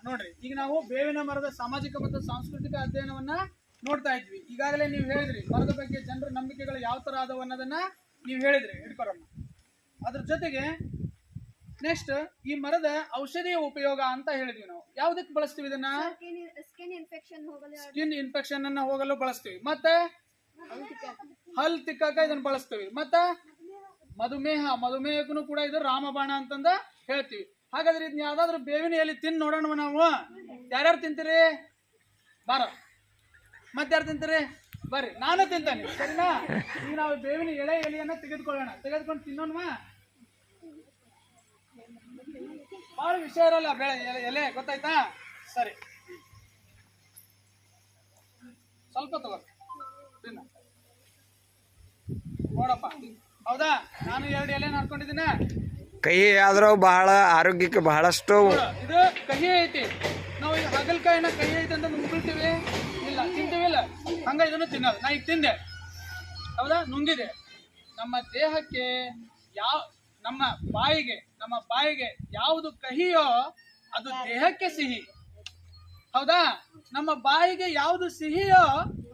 ನೋಡ್ರಿ, ಈಗ ನಾವು ಬೇವಿನ ಮರದ ಸಾಮಾಜಿಕ ಮತ್ತು ಸಾಂಸ್ಕೃತಿಕ ಅಧ್ಯಯನವನ್ನ ನೋಡ್ತಾ ಇದ್ವಿ. ಈಗಾಗಲೇ ನೀವು ಹೇಳಿದ್ರಿ ಮರದ ಬಗ್ಗೆ ಜನರ ನಂಬಿಕೆಗಳು ಯಾವ ತರ ಆದವು ಅನ್ನೋದನ್ನ ನೀವು ಹೇಳಿದ್ರಿ. ಹಿಡ್ಕೊರಮ್ಮ. ಅದ್ರ ಜೊತೆಗೆ ನೆಕ್ಸ್ಟ್ ಈ ಮರದ ಔಷಧೀಯ ಉಪಯೋಗ ಅಂತ ಹೇಳಿದ್ವಿ. ನಾವು ಯಾವ್ದಕ್ಕೆ ಬಳಸ್ತೀವಿ ಇದನ್ನ? ಸ್ಕಿನ್ ಇನ್ಫೆಕ್ಷನ್ ಅನ್ನ ಹೋಗಲು ಬಳಸ್ತೀವಿ. ಮತ್ತೆ ಹಲ್ ತಿಕ್ಕಾಕ ಇದನ್ನ ಬಳಸ್ತೀವಿ. ಮತ್ತೆ ಮಧುಮೇಹಕ್ಕೂ ಕೂಡ ಇದು ರಾಮಬಾಣ ಅಂತಂದ ಹೇಳ್ತೀವಿ. ಹಾಗಾದ್ರೆ ಇದನ್ನ ಯಾವ್ದಾದ್ರು ಬೇವಿನ ಎಲೆ ತಿಂದು ನೋಡೋಣ ನಾವು. ಯಾರ್ಯಾರು ತಿಂತೀರಿ? ಬಾರ. ಮತ್ತಾರು ತಿಂತೀರಿ? ಬರ್ರಿ, ನಾನು ತಿಂತಾನೆ, ಸರಿನಾ? ಈಗ ನಾವು ಬೇವಿನ ಎಲೆಯನ್ನ ತೆಗೆದುಕೊಳ್ಳೋಣ. ತೆಗೆದುಕೊಂಡು ತಿನ್ನೋಣ. ಬಹಳ ವಿಷಯ ಇರಲ್ಲ ಎಲೆ, ಗೊತ್ತಾಯ್ತಾ? ಸರಿ, ಸ್ವಲ್ಪ ತಗೋ ತಿನ್ನ. ನೋಡಪ್ಪ, ಹೌದಾ? ನಾನು 2 ಎಲೆ ಹಾಕೊಂಡಿದ್ದೀನ. ಕಹಿ ಆದ್ರೂ ಬಹಳ ಆರೋಗ್ಯಕ್ಕೆ ಬಹಳಷ್ಟು ಇದು ಕಹಿ ಐತಿ. ನಾವು ಈಗ ಹಾಗಲಕಾಯಿನ ಕಹಿ ಐತಿ ಅಂತ ನುಂಗ್ಬಿಡ್ತೀವಿ? ಇಲ್ಲ, ತಿಂತೀವಿಲ್ಲ. ಹಂಗ ಇದನ್ನು ತಿನ್ನೋದು. ನಾ ಈಗ ತಿಂದೆ, ಹೌದಾ? ನುಂಗಿದೆ. ನಮ್ಮ ದೇಹಕ್ಕೆ ನಮ್ಮ ಬಾಯಿಗೆ ಯಾವುದು ಕಹಿಯೋ ಅದು ದೇಹಕ್ಕೆ ಸಿಹಿ, ಹೌದಾ? ನಮ್ಮ ಬಾಯಿಗೆ ಯಾವುದು ಸಿಹಿಯೋ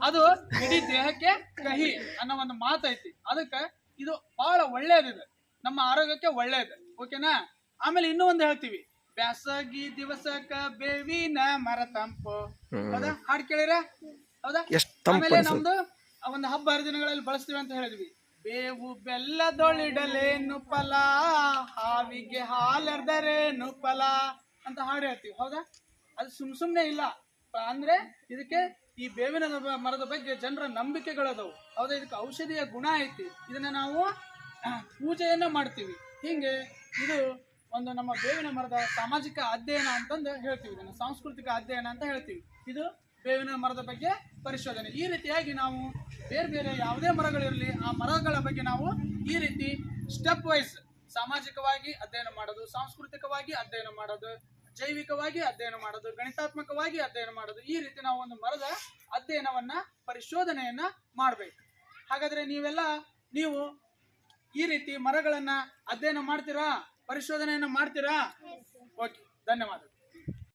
ಅದು ಇಡೀ ದೇಹಕ್ಕೆ ಕಹಿ ಅನ್ನೋ ಒಂದು ಮಾತೈತಿ. ಅದಕ್ಕೆ ಇದು ಬಹಳ ಒಳ್ಳೇದಿದೆ, ನಮ್ಮ ಆರೋಗ್ಯಕ್ಕೆ ಒಳ್ಳೇದು. ಓಕೆನಾ? ಆಮೇಲೆ ಇನ್ನೂ ಒಂದು ಹೇಳ್ತೀವಿ, ಬ್ಯಾಸಗಿ ದಿವಸಕ್ಕ ಬೇವಿನ ಮರ ತಂಪು. ಹೌದಾ? ಹಾಡು ಕೇಳಿರ? ಹೌದಾ? ಆಮೇಲೆ ನಮ್ದು ಒಂದು ಹಬ್ಬ ಹರಿದಿನಗಳಲ್ಲಿ ಬಳಸ್ತೀವಿ ಅಂತ ಹೇಳಿದ್ವಿ. ಬೇವು ಬೆಲ್ಲದೊಳಿಡಲೇನು ಫಲ, ಹಾವಿಗೆ ಹಾಲೆರ್ದರೇನು ಫಲ ಅಂತ ಹಾಡು ಹೇಳ್ತೀವಿ. ಹೌದಾ? ಅದು ಸುಮ್ನೆ ಇಲ್ಲ. ಅಂದ್ರೆ ಇದಕ್ಕೆ ಈ ಬೇವಿನ ಮರದ ಬಗ್ಗೆ ಜನರ ನಂಬಿಕೆಗಳದವು. ಹೌದಾ? ಇದಕ್ಕೆ ಔಷಧಿಯ ಗುಣ ಐತಿ. ಇದನ್ನ ನಾವು ಪೂಜೆಯನ್ನ ಮಾಡ್ತೀವಿ. ಹಿಂಗೆ ಇದು ಒಂದು ನಮ್ಮ ಬೇವಿನ ಮರದ ಸಾಮಾಜಿಕ ಅಧ್ಯಯನ ಅಂತಂದು ಹೇಳ್ತೀವಿ. ಇದನ್ನ ಸಾಂಸ್ಕೃತಿಕ ಅಧ್ಯಯನ ಅಂತ ಹೇಳ್ತೀವಿ. ಇದು ಬೇವಿನ ಮರದ ಬಗ್ಗೆ ಪರಿಶೋಧನೆ. ಈ ರೀತಿಯಾಗಿ ನಾವು ಬೇರೆ ಯಾವುದೇ ಮರಗಳಿರಲಿ ಆ ಮರಗಳ ಬಗ್ಗೆ ನಾವು ಈ ರೀತಿ ಸ್ಟೆಪ್ ವೈಸ್ ಸಾಮಾಜಿಕವಾಗಿ ಅಧ್ಯಯನ ಮಾಡೋದು, ಸಾಂಸ್ಕೃತಿಕವಾಗಿ ಅಧ್ಯಯನ ಮಾಡೋದು, ಜೈವಿಕವಾಗಿ ಅಧ್ಯಯನ ಮಾಡೋದು, ಗಣಿತಾತ್ಮಕವಾಗಿ ಅಧ್ಯಯನ ಮಾಡೋದು. ಈ ರೀತಿ ನಾವು ಒಂದು ಮರದ ಅಧ್ಯಯನವನ್ನ ಪರಿಶೋಧನೆಯನ್ನ ಮಾಡಬೇಕು. ಹಾಗಾದ್ರೆ ನೀವು ಈ ರೀತಿ ಮರಗಳನ್ನ ಅಧ್ಯಯನ ಮಾಡ್ತೀರಾ? ಪರಿಶೋಧನೆಯನ್ನ ಮಾಡ್ತೀರಾ? ಓಕೆ, ಧನ್ಯವಾದ.